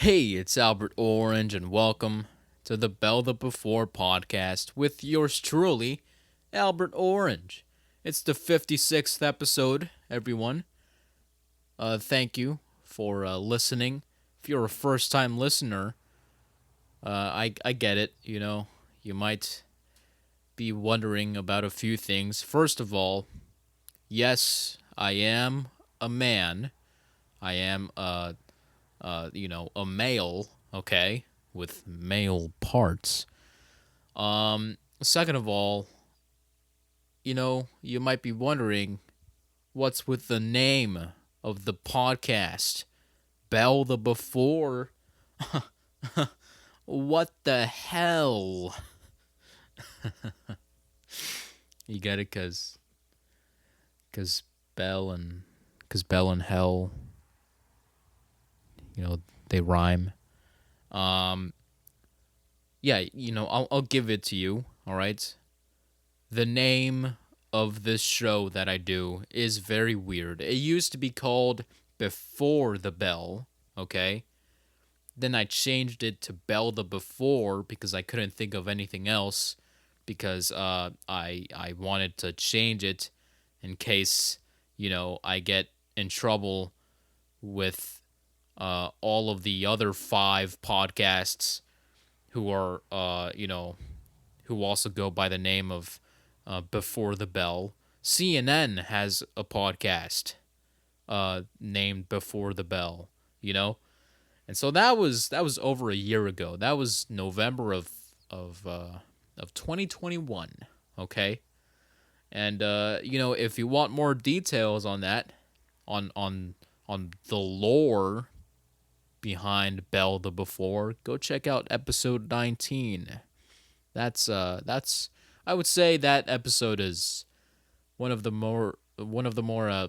Hey, it's Albert Orange, and welcome to the Bell the Before podcast with yours truly, Albert Orange. It's the 56th episode, everyone. Thank you for listening. If you're a first time listener, I get it. You might be wondering about a few things. First of all, yes, I am a man. I am a male, okay, with male parts. Second of all, you might be wondering what's with the name of the podcast, Bell the Before. What the hell? You get it, cause Bell and cause Bell and Hell, you know, they rhyme. Um, yeah, I'll give it to you. All right, the name of this show that I do is very weird. It used to be called Before the Bell, okay? Then I changed it to Bell the Before because I couldn't think of anything else because I wanted to change it in case, I get in trouble with all of the other five podcasts who are who also go by the name of Before the Bell. CNN has a podcast named Before the Bell, you know? And so that was over a year ago. That was November of uh, of 2021, okay? And if you want more details on that, on the lore behind Bell the Before, go check out episode 19. That's I would say that episode is one of the more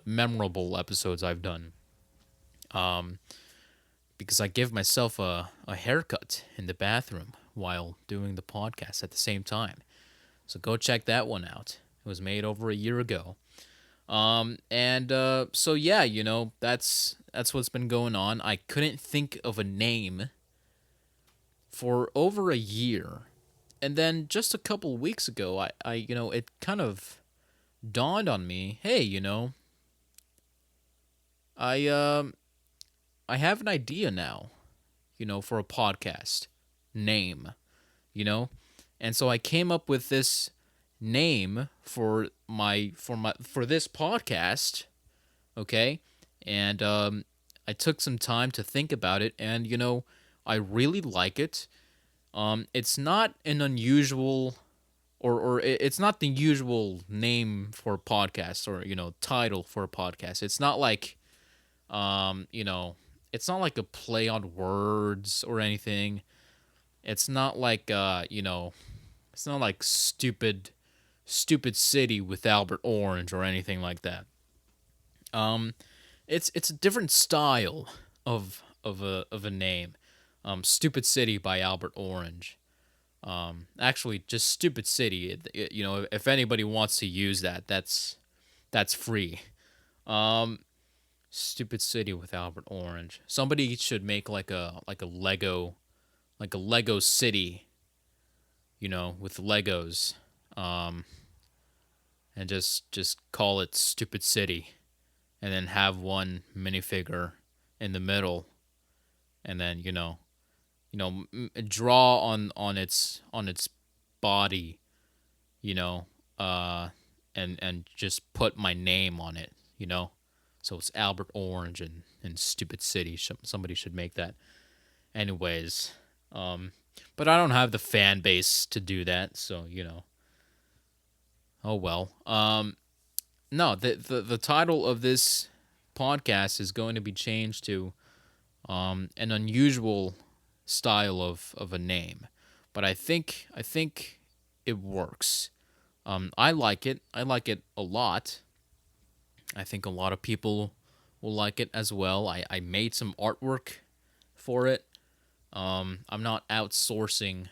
memorable episodes I've done. Um, because I give myself a haircut in the bathroom while doing the podcast at the same time. So go check that one out. It was made over a year ago. And so yeah, that's what's been going on. I couldn't think of a name for over a year. And then just a couple weeks ago, it kind of dawned on me, hey, I I have an idea now, for a podcast name, you know? And so I came up with this name for this podcast, okay? And I took some time to think about it and I really like it. It's not an unusual it's not the usual name for a podcast or title for a podcast. It's not like um, you know, it's not like a play on words or anything. It's not like it's not like stupid city with Albert Orange or anything like that. Um, it's a different style of a name. Stupid City by Albert Orange. Actually, just Stupid City. If anybody wants to use that, that's free. Um, Stupid City with Albert Orange. Somebody should make like a Lego city, with Legos, um, and just call it Stupid City, and then have one minifigure in the middle, and then draw on its body, you know, uh, and just put my name on it, So it's Albert Orange and Stupid City. Somebody should make that. Anyways, but I don't have the fan base to do that, so oh well. No, the title of this podcast is going to be changed to an unusual style of a name, but I think it works. I like it. I like it a lot. I think a lot of people will like it as well. I made some artwork for it. I'm not outsourcing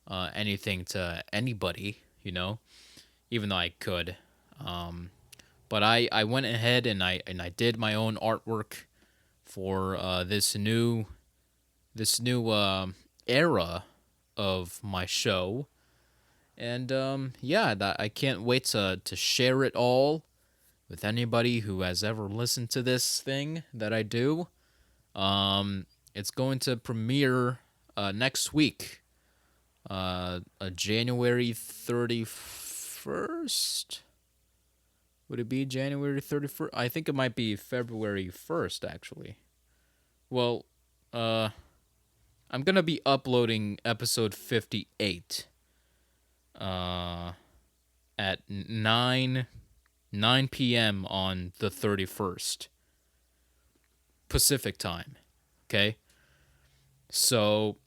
anything to anybody, even though I could. Um, but I went ahead and I did my own artwork for this new era of my show. And yeah, that I can't wait to share it all with anybody who has ever listened to this thing that I do. It's going to premiere next week, January 31st. Would it be January 31st? I think it might be February 1st, actually. Well, I'm going to be uploading episode 58 uh, at 9 p.m. on the 31st Pacific time. Okay? So,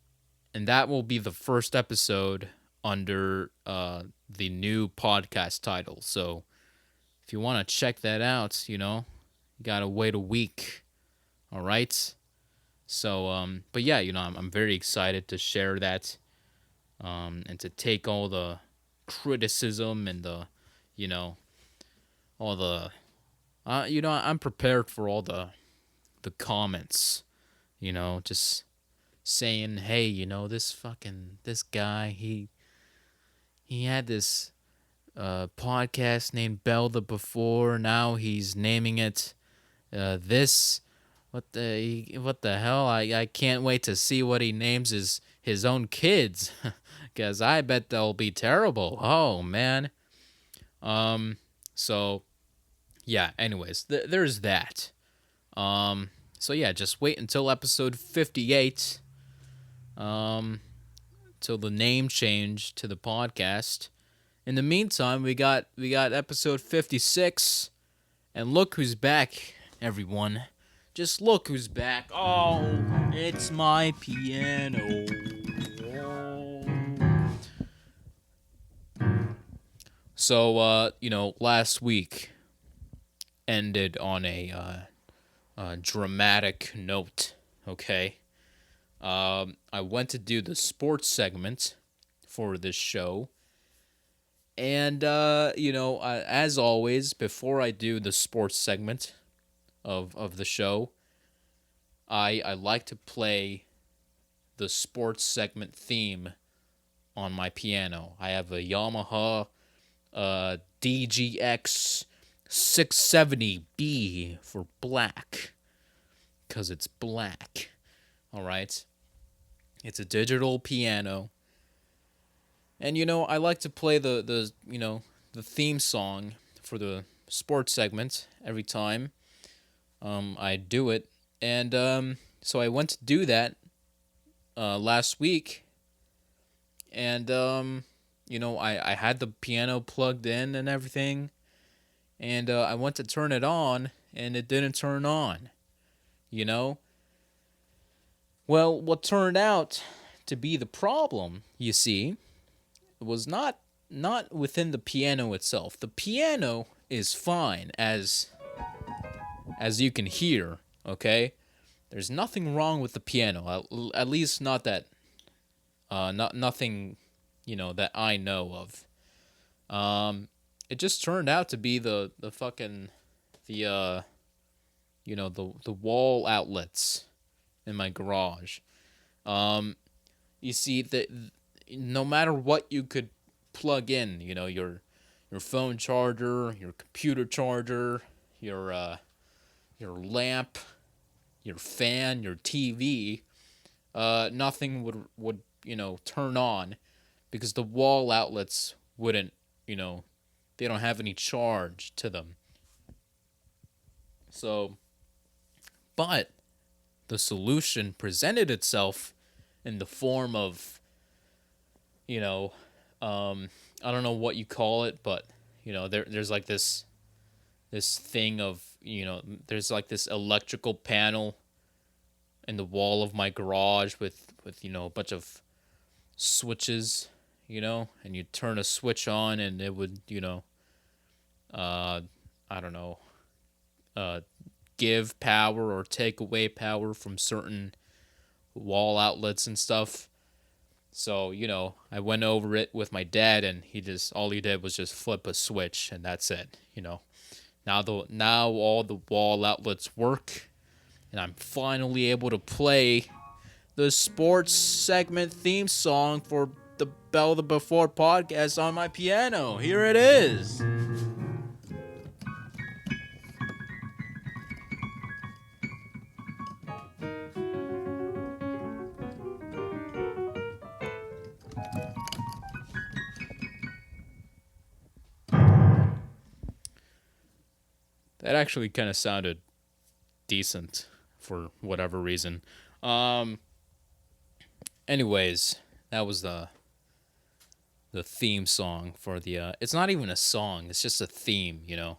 and that will be the first episode under the new podcast title. So, if you want to check that out, you gotta wait a week. All right? So, but yeah, I'm very excited to share that, and to take all the criticism and the, you know, all the, I'm prepared for all the comments, just saying, hey, this guy, he had this podcast named Belda before. Now he's naming it this. What the hell? I can't wait to see what he names his own kids, because I bet they'll be terrible. Oh man. So yeah. Anyways, there's that. So yeah, just wait until episode 58. Till the name change to the podcast. In the meantime, we got episode 56, and look who's back, everyone. Just look who's back. Oh, it's my piano. So, last week ended on a dramatic note, okay? I went to do the sports segment for this show. And, as always, before I do the sports segment of the show, I like to play the sports segment theme on my piano. I have a Yamaha DGX 670B for black, because it's black. All right? It's a digital piano. And I like to play the theme song for the sports segment every time I do it. And so I went to do that last week. And I had the piano plugged in and everything. And I went to turn it on, and it didn't turn on. Well, what turned out to be the problem, you see, was not within the piano itself. The piano is fine, as you can hear, okay? There's nothing wrong with the piano, at least not that nothing, that I know of. It just turned out to be the fucking the wall outlets in my garage. You see that no matter what you could plug in, your phone charger, your computer charger, your lamp, your fan, your TV, nothing would turn on, because the wall outlets wouldn't, they don't have any charge to them. So, but the solution presented itself in the form of, I don't know what you call it, but there's like this thing of, there's like this electrical panel in the wall of my garage with a bunch of switches, and you turn a switch on and it would, I don't know, give power or take away power from certain wall outlets and stuff. So, I went over it with my dad, and all he did was just flip a switch, and that's it. Now all the wall outlets work, and I'm finally able to play the sports segment theme song for the Bell the Before podcast on my piano. Here it is. That actually kind of sounded decent for whatever reason. Um anyways, that was the theme song for the it's not even a song, it's just a theme, you know.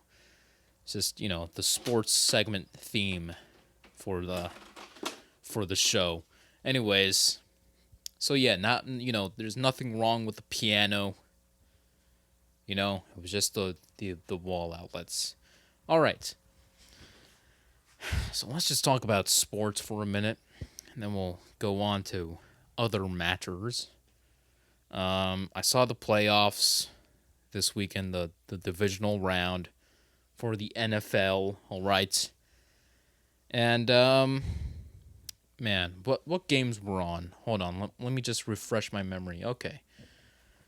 It's just, you know, the sports segment theme for the show. Anyways, so yeah, not, you know, there's nothing wrong with the piano. You know, it was just the wall outlets. All right. So let's just talk about sports for a minute, and then we'll go on to other matters. I saw the playoffs this weekend, the divisional round for the NFL. All right, and man, what games were on? Hold on, let me just refresh my memory. Okay,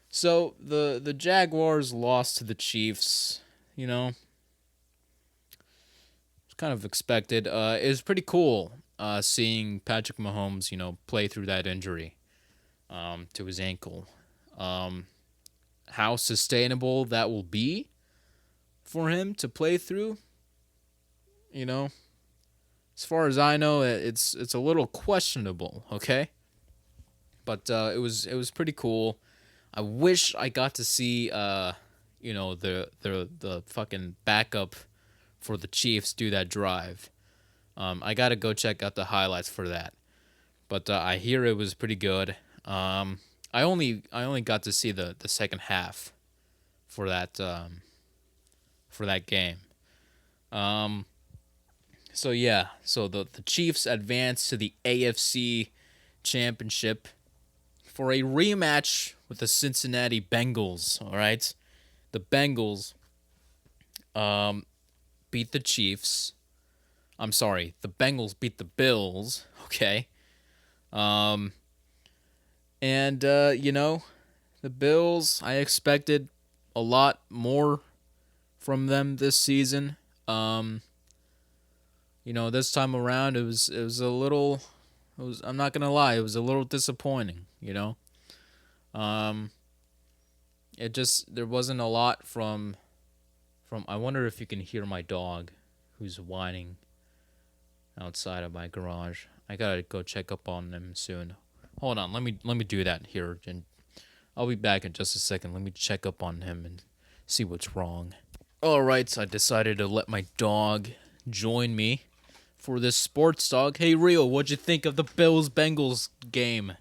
so the Jaguars lost to the Chiefs. You know, it's kind of expected. It was pretty cool seeing Patrick Mahomes, you know, play through that injury to his ankle. Um, how sustainable that will be for him to play through, you know, as far as I know, it's a little questionable. Okay, but it was pretty cool. I wish I got to see you know, the fucking backup for the Chiefs do that drive. I gotta go check out the highlights for that. But I hear it was pretty good. I only got to see the second half for that game. Um, so yeah, so the Chiefs advance to the AFC Championship for a rematch with the Cincinnati Bengals. All right, the Bengals um beat the Chiefs. I'm sorry, the Bengals beat the Bills. Okay, um, and you know, the Bills, I expected a lot more from them this season. Um, you know, this time around it was a little, it was, I'm not gonna lie, it was a little disappointing. You know, um, it just, there wasn't a lot from. I wonder if you can hear my dog, who's whining outside of my garage. I gotta go check up on him soon. Hold on, let me do that here, and I'll be back in just a second. Let me check up on him and see what's wrong. All right, so I decided to let my dog join me for this sports talk. Hey Rio, what'd you think of the Bills Bengals game?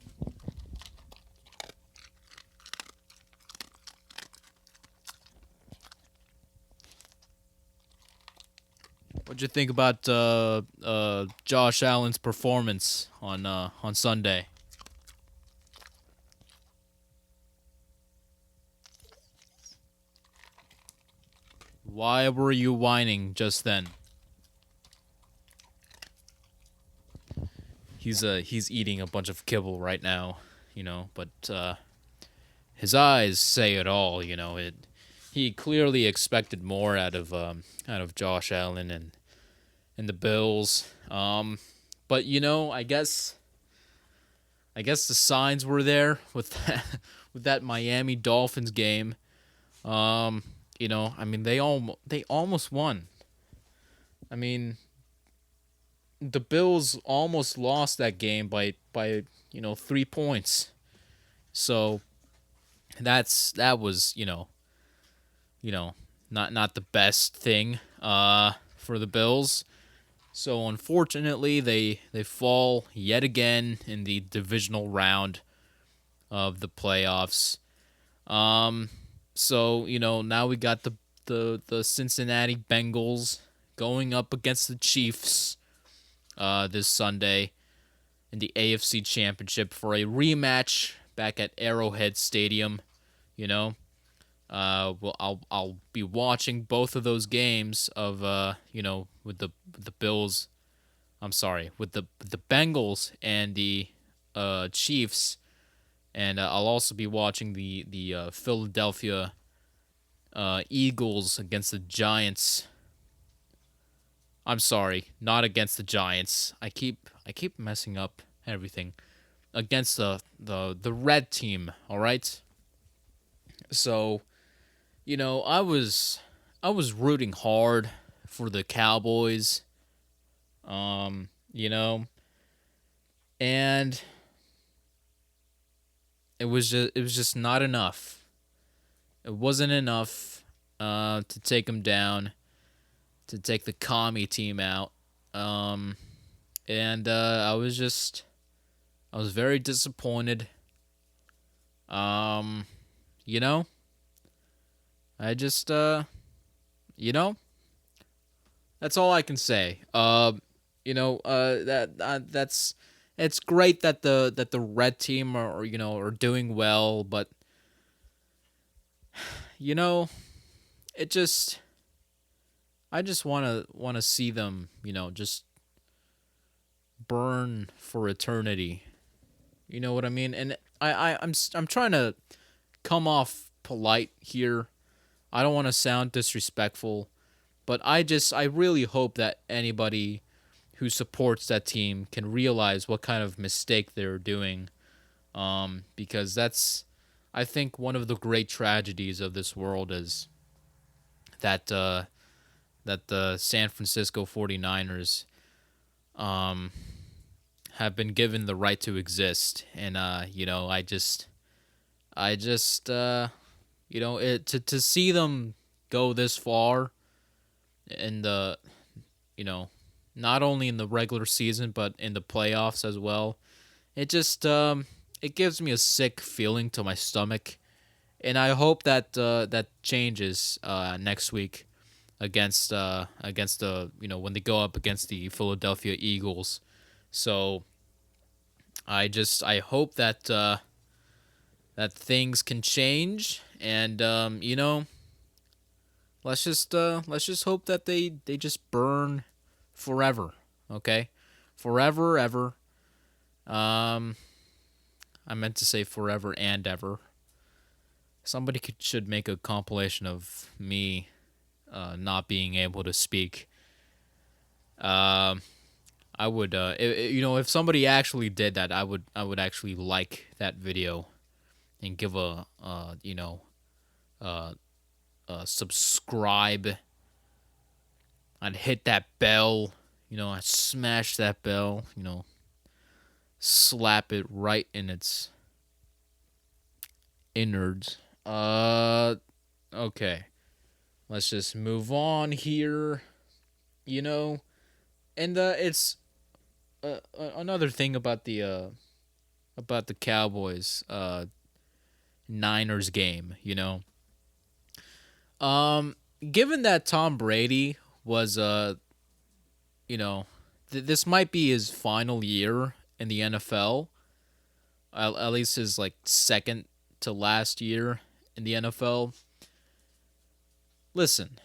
What'd you think about Josh Allen's performance on Sunday? Why were you whining just then? He's eating a bunch of kibble right now, you know, but his eyes say it all, you know. He clearly expected more out of Josh Allen and the Bills. But you know, I guess the signs were there with that, with that Miami Dolphins game. Um, you know, I mean they almost won. I mean, the Bills almost lost that game by you know 3 points. So that was, you know, not the best thing for the Bills. So unfortunately, they fall yet again in the divisional round of the playoffs. Um, so you know, now we got the Cincinnati Bengals going up against the Chiefs this Sunday in the AFC Championship for a rematch back at Arrowhead Stadium. You know, well, I'll be watching both of those games of you know, with the Bills. I'm sorry, with the Bengals and the Chiefs, and I'll also be watching the Philadelphia Eagles against the Giants. I'm sorry, not against the Giants. I keep messing up everything. Against the red team, all right? So, I was rooting hard for the Cowboys. Um, you know, and it was just not enough. It wasn't enough to take them down, to take the commie team out. Um, and I was very disappointed. Um, you know, I just you know, that's all I can say. That's it's great that the red team are doing well, but you know, it just I just want to see them, just burn for eternity. You know what I mean? And I'm trying to come off polite here. I don't want to sound disrespectful, but I really hope that anybody who supports that team can realize what kind of mistake they're doing. Because that's, I think, one of the great tragedies of this world is that that the San Francisco 49ers um, have been given the right to exist, and to see them go this far in the you know not only in the regular season but in the playoffs as well. It gives me a sick feeling to my stomach, and I hope that that changes next week against the when they go up against the Philadelphia Eagles. So I hope that that things can change, and let's just hope that they just burn forever. Okay, forever ever. Um, I meant to say forever and ever. Somebody should make a compilation of me not being able to speak. Um, I would, if somebody actually did that, I would actually like that video and give uh, subscribe. I'd hit that bell. I'd smash that bell. Slap it right in its innards. Okay. Let's just move on here. You know, and it's another thing about the Cowboys Niners game. Um, Given that Tom Brady was this might be his final year in the NFL. At least his like second to last year in the NFL. Listen,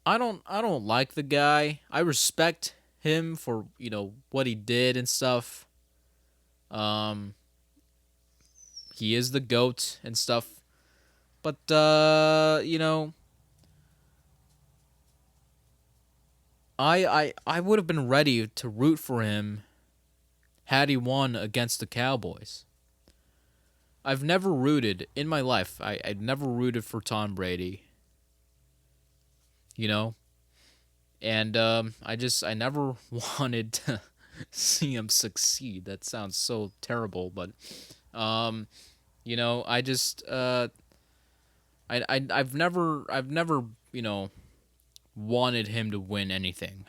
I don't like the guy. I respect him for what he did and stuff. Um, he is the goat and stuff. But I would have been ready to root for him had he won against the Cowboys. I've never rooted in my life. I'd never rooted for Tom Brady. You know, and I never wanted to see him succeed. That sounds so terrible, but um, I just I've never wanted him to win anything.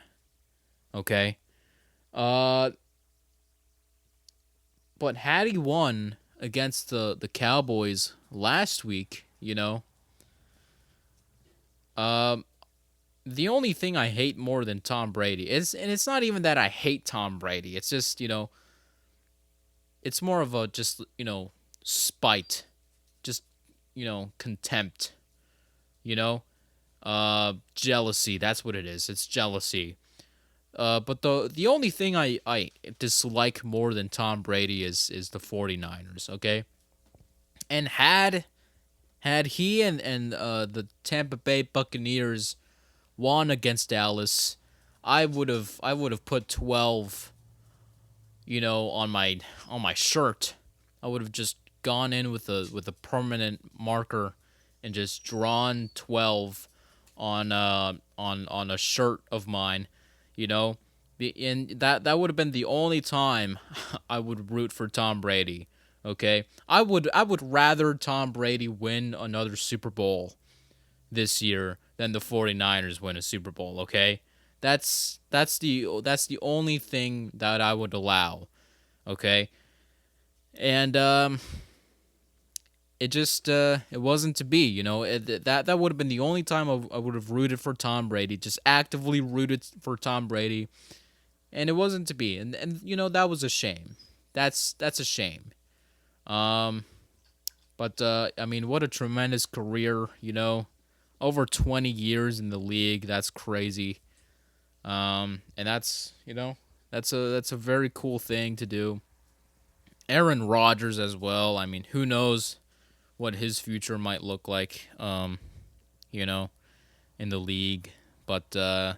Okay, uh, but had he won against the Cowboys last week, um, the only thing I hate more than Tom Brady is, and it's not even that I hate Tom Brady. It's just it's more of a just spite, just contempt, jealousy. That's what it is. It's jealousy. But the only thing I dislike more than Tom Brady is the 49ers, okay? And had he and the Tampa Bay Buccaneers won against Dallas, I would have put 12, on my shirt. I would have just gone in with a permanent marker and just drawn 12 on a shirt of mine, you know. And that would have been the only time I would root for Tom Brady. Okay, I would rather Tom Brady win another Super Bowl this year than the 49ers win a Super Bowl, okay? That's the only thing that I would allow, okay? And it just it wasn't to be, that would have been the only time I would have rooted for Tom Brady, just actively rooted for Tom Brady, and it wasn't to be. And that was a shame. That's a shame. Um but I mean, what a tremendous career, over 20 years in the league. That's crazy. And that's a very cool thing to do. Aaron Rodgers as well. I mean, who knows what his future might look like, you know, in the league. But I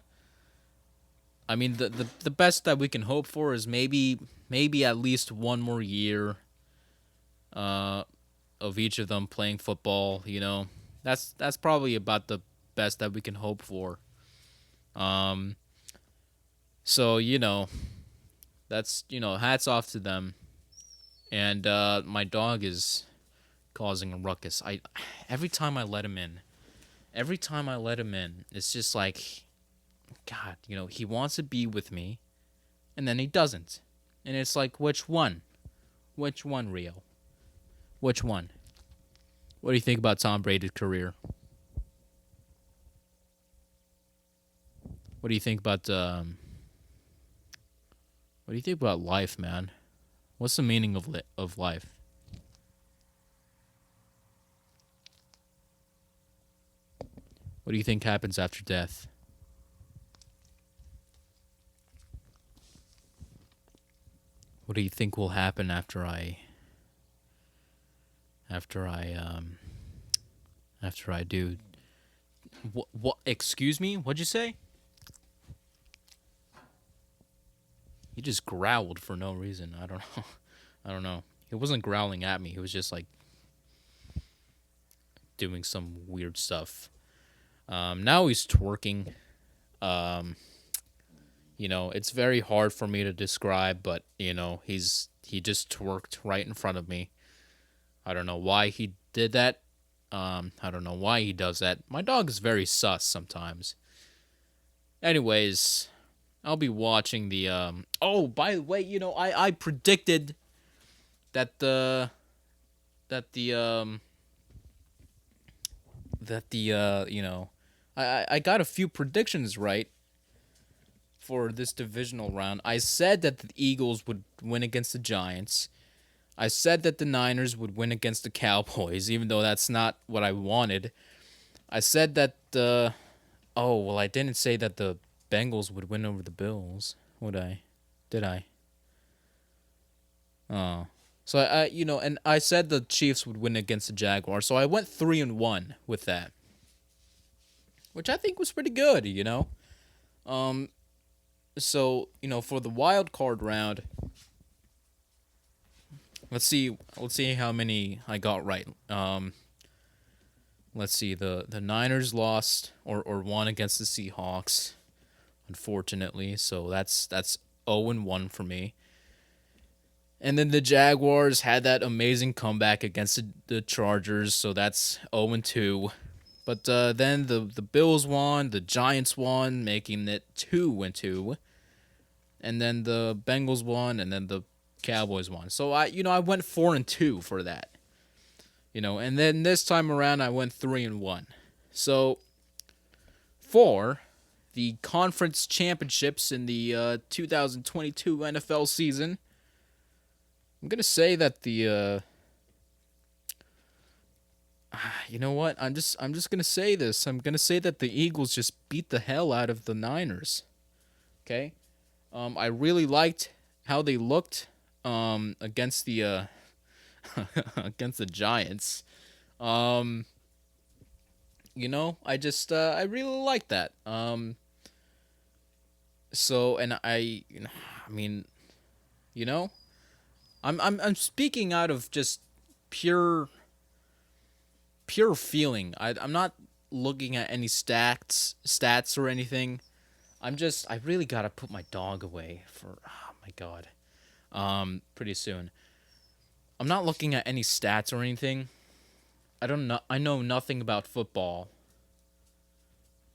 mean, the best that we can hope for is maybe at least one more year uh, of each of them playing football. That's probably about the best that we can hope for. Um, so that's hats off to them. And my dog is causing a ruckus. I every time I let him in, it's just like, God, he wants to be with me, and then he doesn't, and it's like, which one? Which one, Rio? Which one? What do you think about Tom Brady's career? What do you think about what do you think about life, man? What's the meaning of life? What do you think happens after death? What do you think will happen after I after I do? What? Excuse me? What'd you say? He just growled for no reason. I don't know. I don't know. He wasn't growling at me. He was just like doing some weird stuff. Now he's twerking. Um, it's very hard for me to describe, but he just twerked right in front of me. I don't know why he did that. I don't know why he does that. My dog is very sus sometimes. Anyways, I'll be watching the Oh, by the way, I predicted that the that the that the I got a few predictions right for this divisional round. I said that the Eagles would win against the Giants. I said that the Niners would win against the Cowboys, even though that's not what I wanted. I said that oh, well, I didn't say that the Bengals would win over the Bills, would I? Did I? Oh. So and I said the Chiefs would win against the Jaguars. So I went 3-1 with that, which I think was pretty good. Um so, for the wild card round, let's see how many I got right. Let's see, the Niners lost or won against the Seahawks, unfortunately. So that's 0-1 for me. And then the Jaguars had that amazing comeback against the Chargers, so that's 0-2. But then the Bills won, the Giants won, making it 2-2. And then the Bengals won, and then the Cowboys won. So I went 4-2 for that. And then this time around I went 3-1. So for the conference championships in the 2022 NFL season, I'm gonna say that the you know what? I'm just gonna say this. I'm gonna say that the Eagles just beat the hell out of the Niners. Okay? I really liked how they looked against the against the Giants. Um, I just I really like that. So and I mean, you know, I'm speaking out of just pure feeling. I'm not looking at any stats or anything. I really gotta put my dog away for, oh my god, pretty soon. I'm not looking at any stats or anything. I know nothing about football,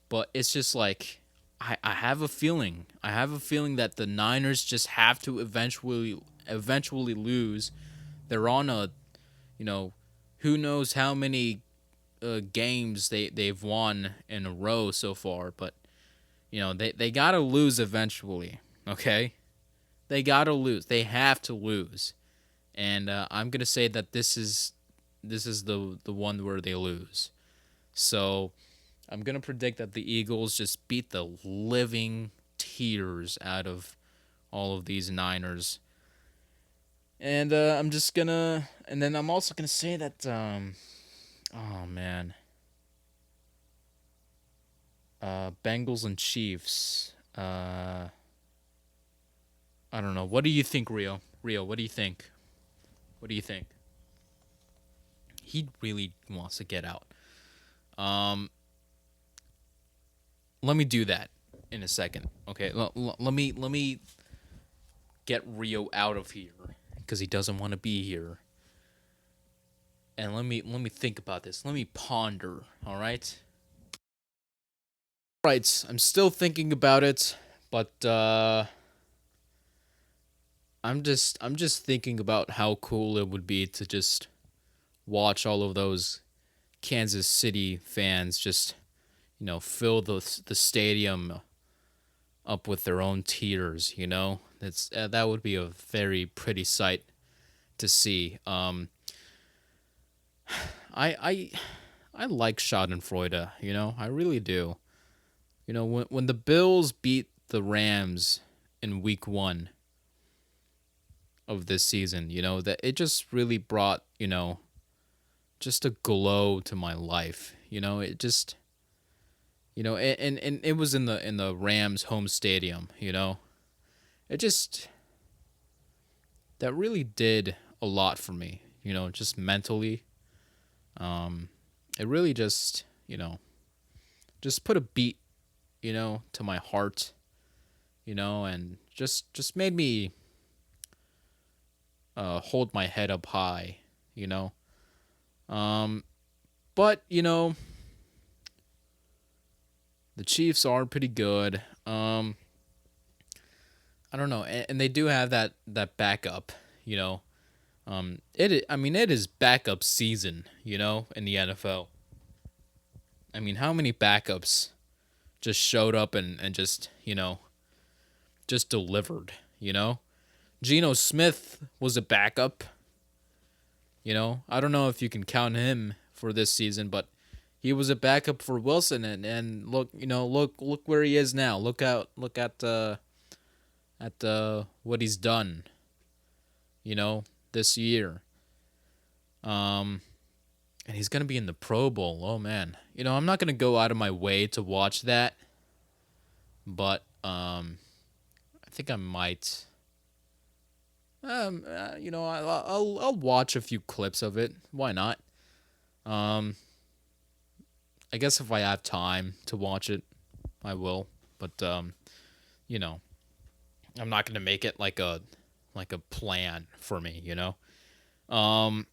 but it's just like I have a feeling. I have a feeling that the Niners just have to eventually lose. They're on a, you know, who knows how many games they've won in a row so far, but they got to lose eventually, okay? They got to lose. They have to lose. And I'm going to say that this is the one where they lose. So, I'm going to predict that the Eagles just beat the living tears out of all of these Niners. And and then I'm also going to say that, oh man, Bengals and Chiefs. I don't know. What do you think, Rio? Rio, what do you think? What do you think? He really wants to get out. Um, let me do that in a second. Okay, let me get Rio out of here because he doesn't want to be here. And let me think about this. Let me ponder. All right. Right. I'm still thinking about it, but I'm just thinking about how cool it would be to just watch all of those Kansas City fans just fill the stadium up with their own tears. That would be a very pretty sight to see. I I I like Schadenfreude. I really do. When the Bills beat the Rams in Week 1 of this season, that it just really brought just a glow to my life. It just and it was in the Rams home stadium. It just that really did a lot for me. Just mentally. It really just put a beat, to my heart, and just made me hold my head up high, you know. Um, but the Chiefs are pretty good. I don't know, and they do have that backup, you know. I mean, it is backup season, in the NFL. I mean, how many backups just showed up and just delivered, Geno Smith was a backup, I don't know if you can count him for this season, but he was a backup for Wilson, and look, look where he is now. Look at what he's done, this year. Um, and he's gonna be in the Pro Bowl. Oh man, I'm not gonna go out of my way to watch that, but I think I might. I'll watch a few clips of it. Why not? Um, I guess if I have time to watch it, I will. But you know, I'm not gonna make it like a plan for me. Um,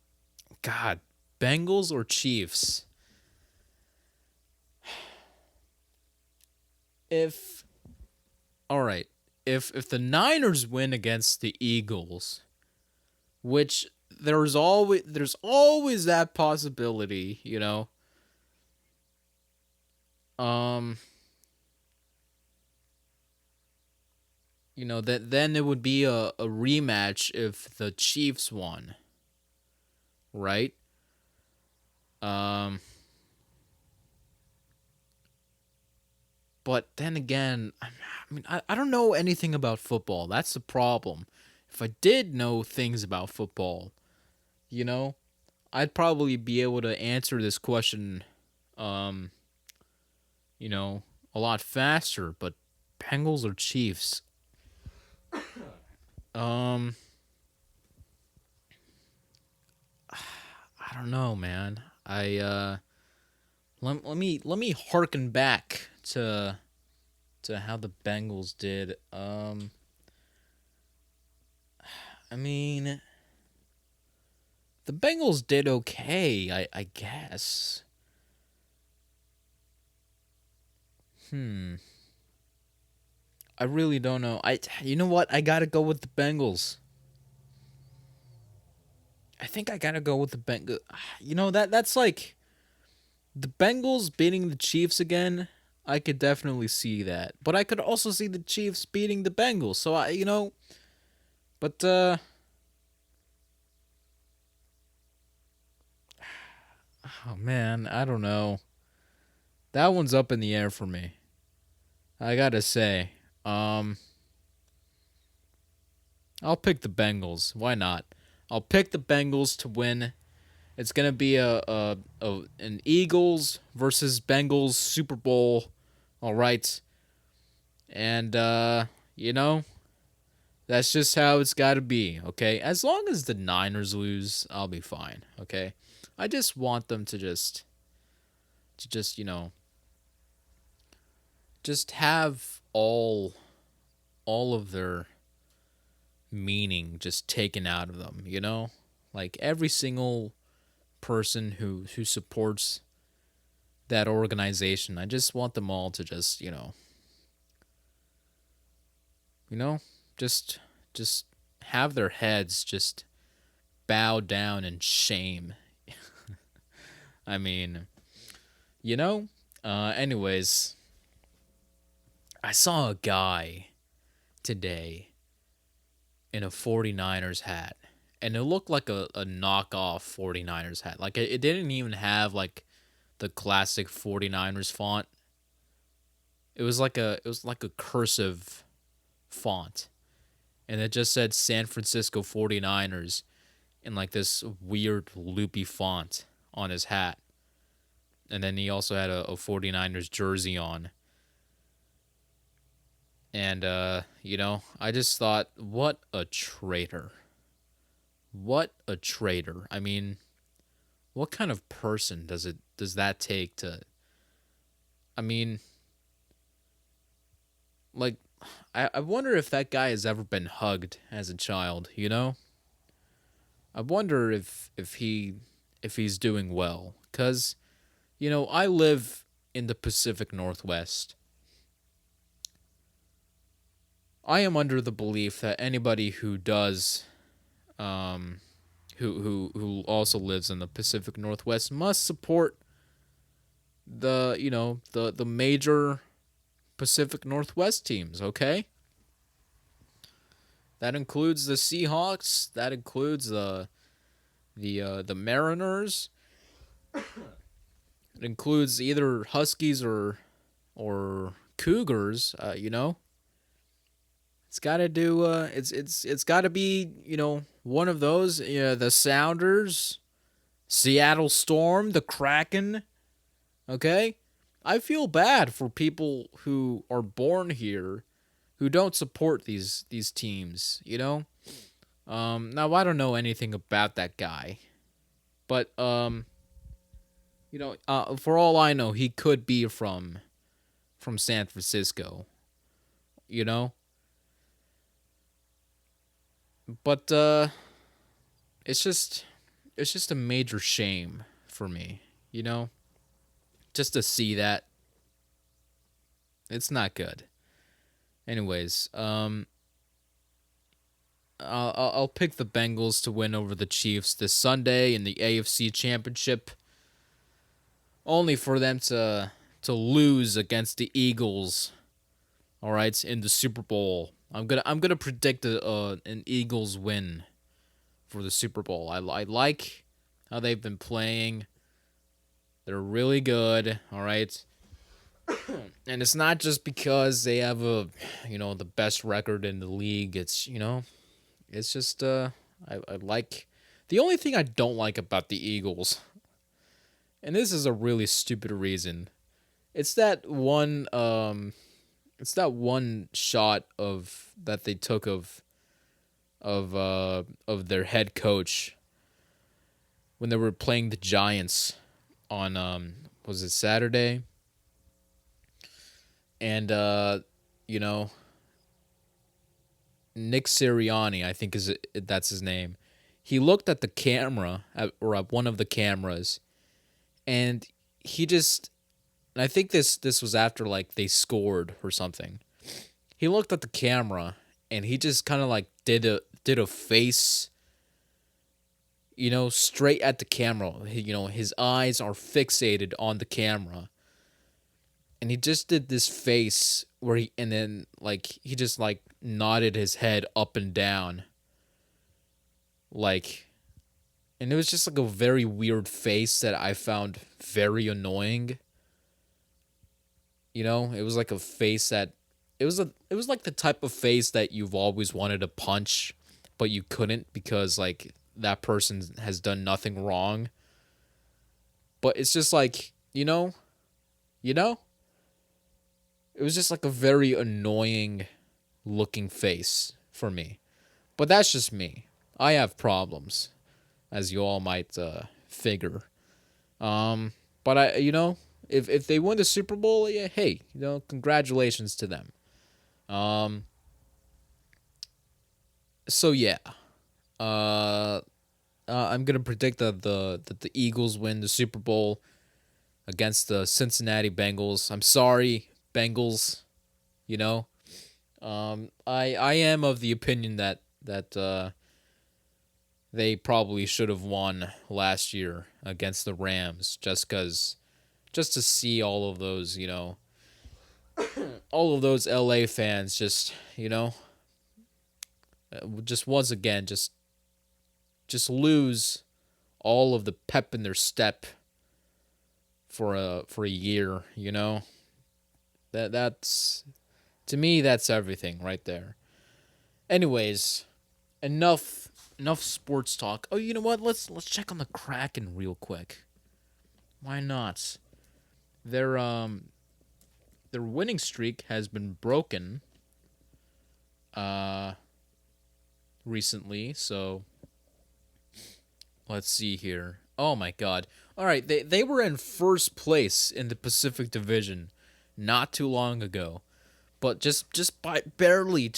God, Bengals or Chiefs? If All right, if the Niners win against the Eagles, which there's always that possibility, um, that then it would be a rematch if the Chiefs won, right? Um, But then again, I don't know anything about football. That's the problem. If I did know things about football, you know, I'd probably be able to answer this question, um, you know, a lot faster. But Bengals or Chiefs? Um, I don't know, man. Let me harken back to how the Bengals did. I mean, the Bengals did okay, I guess. Hmm. I really don't know. You know what? I gotta go with the Bengals. I think I gotta go with the Bengals. You know that's like the Bengals beating the Chiefs again. I could definitely see that, but I could also see the Chiefs beating the Bengals. So but oh man, I don't know. That one's up in the air for me. I gotta say, um, I'll pick the Bengals. Why not? I'll pick the Bengals to win. It's gonna be an Eagles versus Bengals Super Bowl. All right, and you know that's just how it's got to be. Okay, as long as the Niners lose, I'll be fine. Okay, I just want them to just just have all of their meaning just taken out of them. Like every single person who supports that organization. I just want them all to just, you know, just just have their heads just bow down in shame. I mean, you know, anyways, I saw a guy today in a 49ers hat. And it looked like a knockoff 49ers hat. Like it didn't even have like the classic 49ers font. It was like a cursive font, and it just said San Francisco 49ers in like this weird loopy font on his hat. And then he also had a 49ers jersey on. And I just thought, what a traitor. What a traitor. I mean, what kind of person does that take to I mean, like I wonder if that guy has ever been hugged as a child. I wonder if he's doing well, cuz I live in the Pacific Northwest. I am under the belief that anybody who does um who also lives in the Pacific Northwest must support the major Pacific Northwest teams, okay? That includes the Seahawks, that includes the Mariners, it includes either Huskies or Cougars, It's got to do it's got to be, one of those, the Sounders, Seattle Storm, the Kraken, okay? I feel bad for people who are born here who don't support these teams. Now I don't know anything about that guy, but for all I know, he could be from San Francisco, you know? But it's just it's just a major shame for me, you know? Just to see that it's not good. Anyways, I'll pick the Bengals to win over the Chiefs this Sunday in the AFC Championship, only for them to lose against the Eagles. All right, in the Super Bowl. I'm gonna predict an Eagles win for the Super Bowl. I like how they've been playing. They're really good. All right, And it's not just because they have the best record in the league. It's just I like the only thing I don't like about the Eagles, and this is a really stupid reason. It's that one it's that one shot of that they took of their head coach when they were playing the Giants on was it Saturday? And you know, Nick Sirianni, I think that's his name. He looked at the camera or at one of the cameras, and he just. And I think this was after like they scored or something. He looked at the camera and he just kind of like did a face, straight at the camera. His eyes are fixated on the camera, and he just did this face where he and then like he just like nodded his head up and down, like, and it was just like a very weird face that I found very annoying. It was like a face that it was like the type of face that you've always wanted to punch, but you couldn't because like that person has done nothing wrong. But it's just like, you know, it was just like a very annoying looking face for me. But that's just me. I have problems, as you all might figure. But if they win the Super Bowl, yeah, hey, congratulations to them. Um, so yeah, uh, I'm gonna predict that the Eagles win the Super Bowl against the Cincinnati Bengals. I'm sorry, Bengals. You know, I am of the opinion that they probably should have won last year against the Rams, just to see all of those LA fans just once again just lose all of the pep in their step for a year, that's to me that's everything right there. Anyways, enough sports talk. Oh, you know what? Let's check on the Kraken real quick. Why not? Their their winning streak has been broken uh recently, so let's see here. Oh my god. All right, they were in first place in the Pacific Division not too long ago, but just barely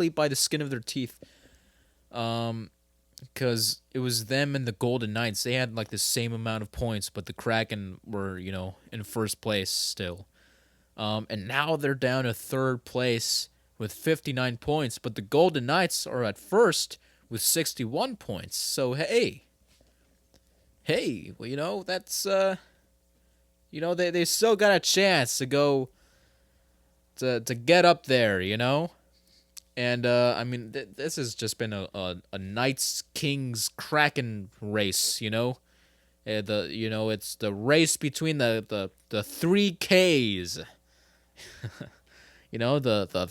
by the skin of their teeth. Um because it was them and the Golden Knights. They had like the same amount of points, but the Kraken were, in first place still. And now they're down to third place with 59 points, but the Golden Knights are at first with 61 points. So hey, well, that's they still got a chance to go to get up there, And I mean, this has just been a Knights Kings Kraken race, it's the race between the three Ks. The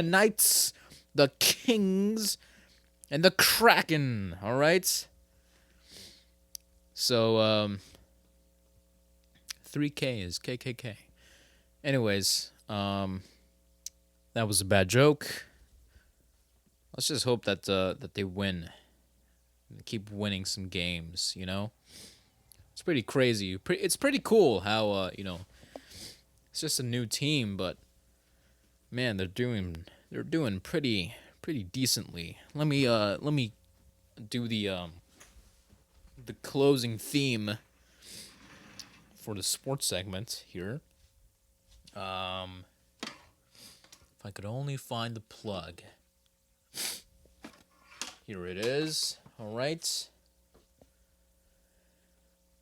Knights, the Kings, and the Kraken. All right. So 3K is KKK. Anyways, that was a bad joke. Let's just hope that they win, keep winning some games. It's pretty crazy. It's pretty cool how it's just a new team, but man, they're doing pretty decently. Let me do the closing theme for the sports segment here. If I could only find the plug. Here it is. All right.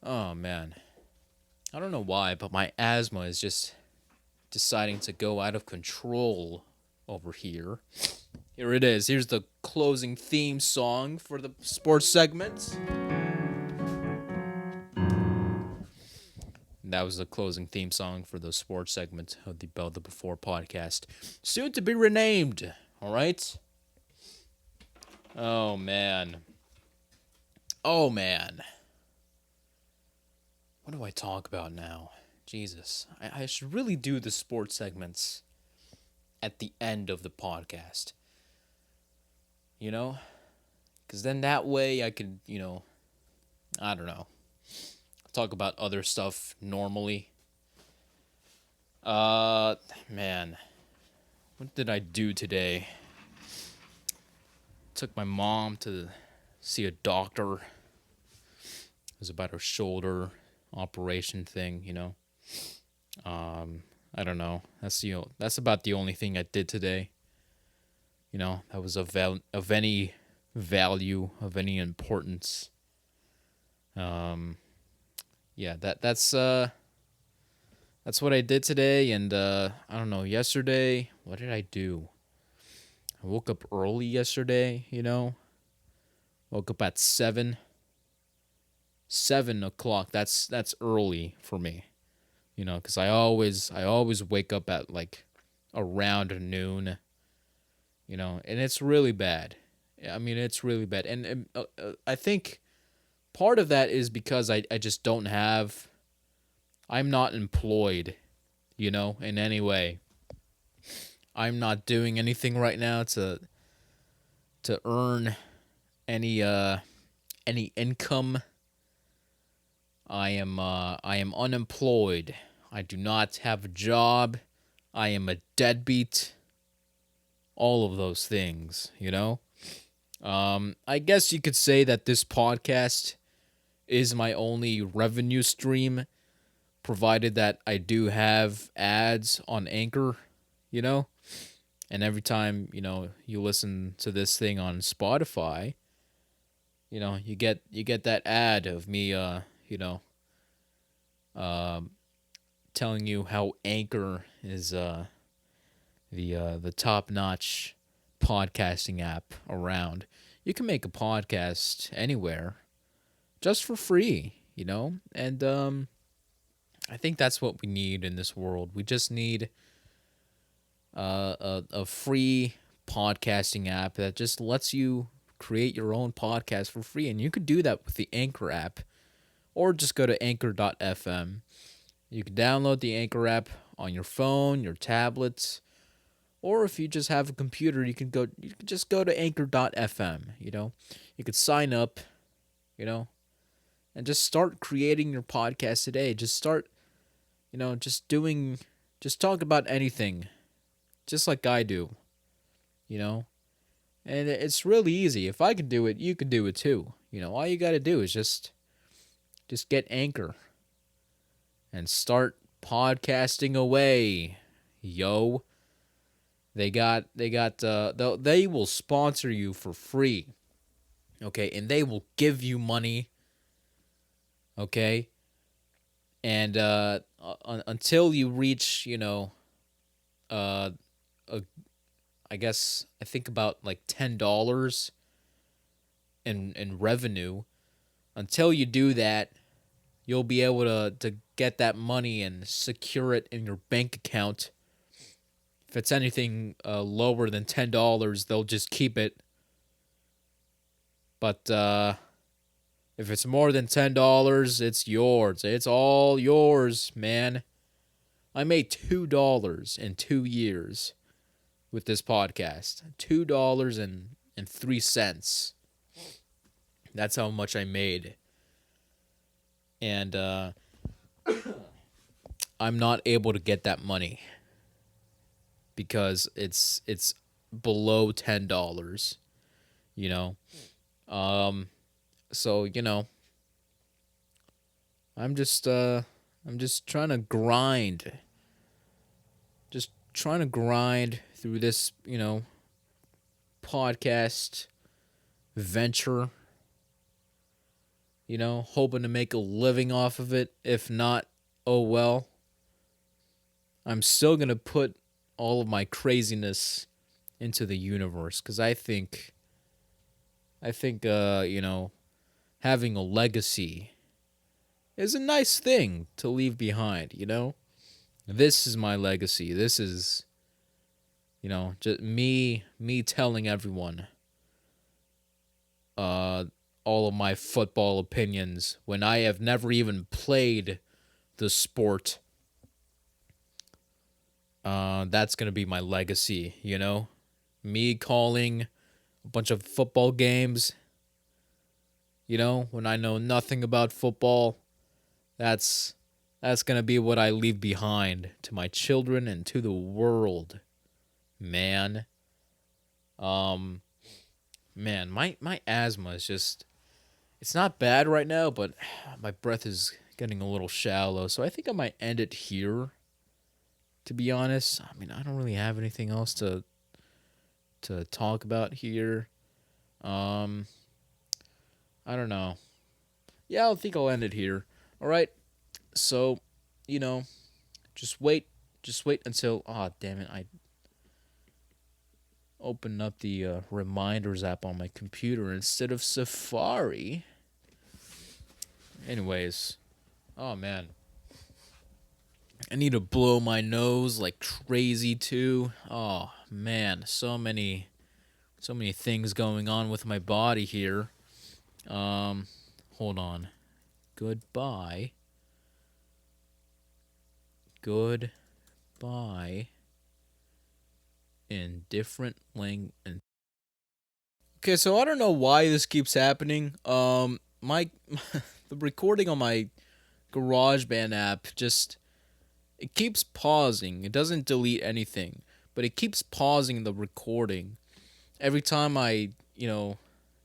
Oh man. I don't know why, but my asthma is just deciding to go out of control over here. Here it is. Here's the closing theme song for the sports segment. And that was the closing theme song for the sports segment of the Bell the Before podcast. Soon to be renamed. All right? Oh, man. Oh, man. What do I talk about now? Jesus. I should really do the sports segments at the end of the podcast. You know? Because then that way I could, I don't know, talk about other stuff normally. Man. What did I do today? Took my mom to see a doctor. It was about her shoulder operation thing, I don't know. That's about the only thing I did today. That was of any value, of any importance. Yeah, that's what I did today, and I don't know. Yesterday, what did I do? I woke up early yesterday. Woke up at 7 o'clock. That's early for me. Because I always wake up at like around noon. And it's really bad. I mean, it's really bad, and I think part of that is because I just don't have. I'm not employed, in any way. I'm not doing anything right now to earn any income. I am unemployed. I do not have a job. I am a deadbeat. All of those things, I guess you could say that this podcast is my only revenue stream, provided that I do have ads on Anchor, and every time, you listen to this thing on Spotify, you get that ad of me, telling you how Anchor is the top-notch podcasting app around. You can make a podcast anywhere, just for free, and I think that's what we need in this world. We just need a free podcasting app that just lets you create your own podcast for free, and you could do that with the Anchor app, or just go to anchor.fm. You can download the Anchor app on your phone, your tablets, or if you just have a computer, you can just go to anchor.fm, You could sign up, and just start creating your podcast today. Just start, just talk about anything, just like I do, And it's really easy. If I could do it, you could do it too. All you got to do is just get Anchor and start podcasting away, yo. They will sponsor you for free, okay, and they will give you money, okay, and until you reach, I guess I think about like $10 in revenue. Until you do that, you'll be able to get that money and secure it in your bank account. If it's anything lower than $10, they'll just keep it. But if it's more than $10, it's yours. It's all yours, man. I made $2 in 2 years with this podcast. $2.03. That's how much I made. And I'm not able to get that money because it's below $10, So, I'm just trying to grind. Just trying to grind through this, podcast venture. Hoping to make a living off of it. If not, oh well. I'm still going to put all of my craziness into the universe because I think having a legacy is a nice thing to leave behind, This is my legacy. This is, just me telling everyone uh all of my football opinions when I have never even played the sport. That's going to be my legacy. Me calling a bunch of football games, when I know nothing about football. That's that's going to be what I leave behind to my children and to the world. Man. Um man, my asthma is just it's not bad right now, but my breath is getting a little shallow. So I think I might end it here, to be honest. I mean, I don't really have anything else to talk about here. Um I don't know. Yeah, I think I'll end it here. All right. So, you know, just wait. Just wait until. Oh, damn it! I opened up the reminders app on my computer instead of Safari. Anyways, oh man, I need to blow my nose like crazy too. Oh man, so many things going on with my body here. Hold on. Goodbye. Goodbye. In different Okay, so I don't know why this keeps happening. My the recording on my GarageBand app just it keeps pausing. It doesn't delete anything, but it keeps pausing the recording every time I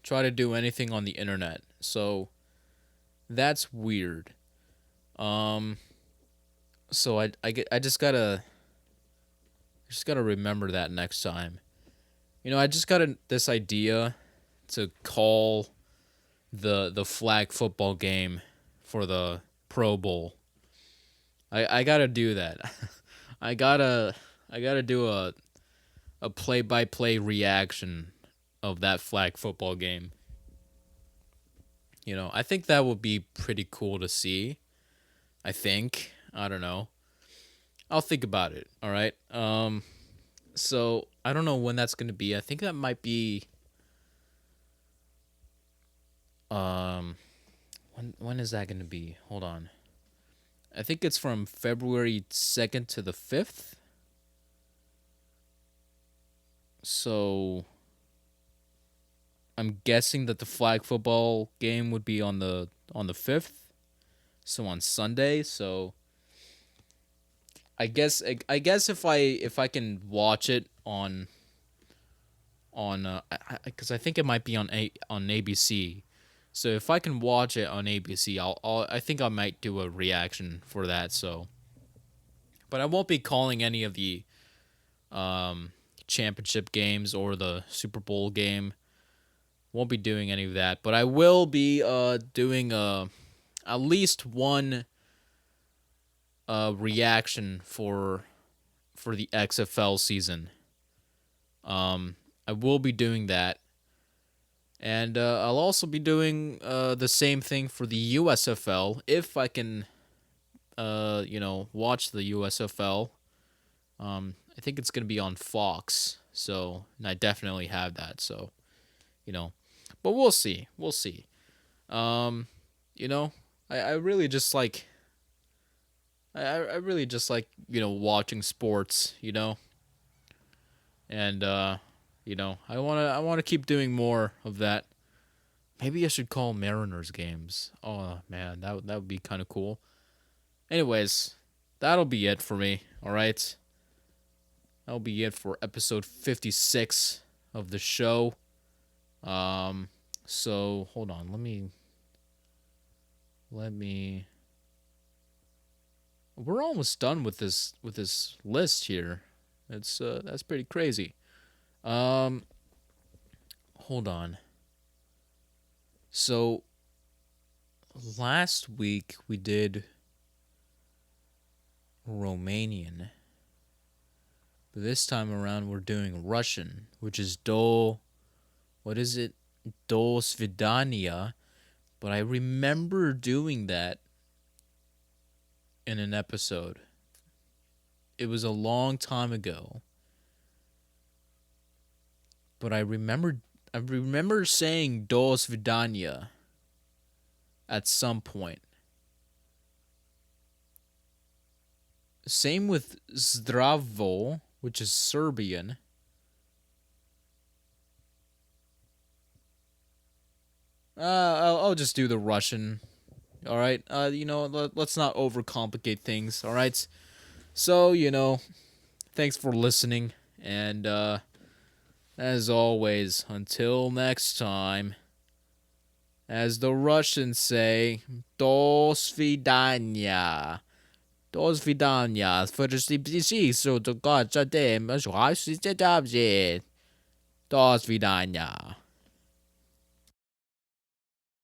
try to do anything on the internet. So that's weird. Um so I just gotta remember that next time. I just got this idea to call the flag football game for the Pro Bowl. I gotta do that. I gotta I gotta do a play by play reaction of that flag football game. I think that would be pretty cool to see. I think. I don't know. I'll think about it. All right. So I don't know when that's gonna be. I think that might be um when is that gonna be? Hold on. I think it's from February 2nd to the 5th. So I'm guessing that the flag football game would be on the 5th. So on Sunday. So I guess if I can watch it on cuz I think it might be on ABC. So if I can watch it on ABC, I think I might do a reaction for that. So but I won't be calling any of the um championship games or the Super Bowl game. Won't be doing any of that, but I will be doing at least one reaction for the XFL season. I will be doing that, and I'll also be doing the same thing for the USFL if I can, watch the USFL. I think it's gonna be on Fox, so and I definitely have that. So, you know, but we'll see. We'll see. Um, you know, I really just like I really just like watching sports. And I wanna keep doing more of that. Maybe I should call Mariners games. Oh man, that would be kind of cool. Anyways, that'll be it for me. All right, that'll be it for episode 56 of the show. Um, so hold on, let me. We're almost done with this list here. That's pretty crazy. Um, hold on. So last week we did Romanian, but this time around we're doing Russian, which is do. What is it? Do Svidania. But I remember doing that in an episode. It was a long time ago, but I remember saying Dos Vidania at some point. Same with Zdravo, which is Serbian. I'll just do the Russian. All right. Let's not overcomplicate things. All right. So thanks for listening, and as always, until next time, as the Russians say, до свидания. До свидания. До свидания.